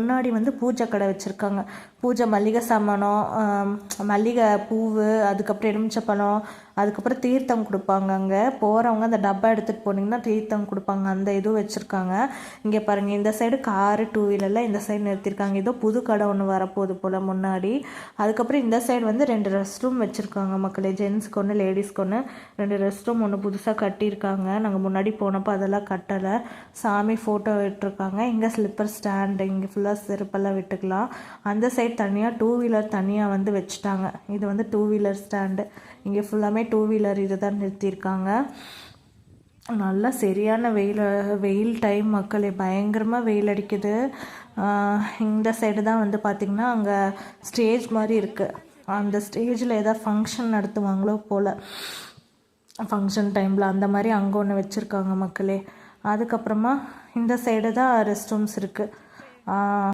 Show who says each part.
Speaker 1: முன்னாடி வந்து பூஜை கடை வச்சுருக்காங்க. பூஜை மல்லிகை சாமானம், மல்லிகை பூவு, அதுக்கப்புறம் எலுமிச்சப்பழம், அதுக்கப்புறம் தீர்த்தம் கொடுப்பாங்க. அங்கே போகிறவங்க அந்த டப்பா எடுத்துகிட்டு போனீங்கன்னா தீர்த்தம் கொடுப்பாங்க. அந்த இதுவும் வச்சுருக்காங்க. இங்கே பாருங்கள், இந்த சைடு காரு 2 வீலரில் இந்த சைடு நிறுத்தியிருக்காங்க. ஏதோ புது கடை ஒன்று வரப்போகுது போல் முன்னாடி. அதுக்கப்புறம் இந்த சைடு வந்து 2 ரெஸ்ட் ரூம் வச்சுருக்காங்க மக்களே. ஜென்ஸுக்கு ஒன்று, லேடிஸ்க்கு ஒன்று. 2 ரெஸ்ட் ரூம் ஒன்று புதுசாக கட்டியிருக்காங்க. நாங்கள் முன்னாடி போனப்போ அதெல்லாம் கட்டலை. சாமி ஃபோட்டோ விட்டுருக்காங்க. இங்கே ஸ்லிப்பர் ஸ்டாண்டு, இங்கே ஃபுல்லாக செருப்பெல்லாம் விட்டுக்கலாம். அந்த சைடு தனியாக 2 வீலர் தனியாக வந்து வச்சுட்டாங்க. இது வந்து 2 வீலர் ஸ்டாண்டு. இங்கே ஃபுல்லாமே 2 வீலர் இது தான் நிறுத்தியிருக்காங்க. நல்லா சரியான வெயில் டைம் மக்களே. பயங்கரமாக வெயில் அடிக்குது. இந்த சைடு தான் வந்து பார்த்திங்கன்னா அங்கே ஸ்டேஜ் மாதிரி இருக்குது. அந்த ஸ்டேஜில் ஏதாவது ஃபங்க்ஷன் நடத்துவாங்களோ போல், ஃபங்க்ஷன் டைமில் அந்த மாதிரி அங்கே ஒன்று வச்சுருக்காங்க மக்களே. அதுக்கப்புறமா இந்த சைடு தான் ரெஸ்ட் ரூம்ஸ் இருக்குது.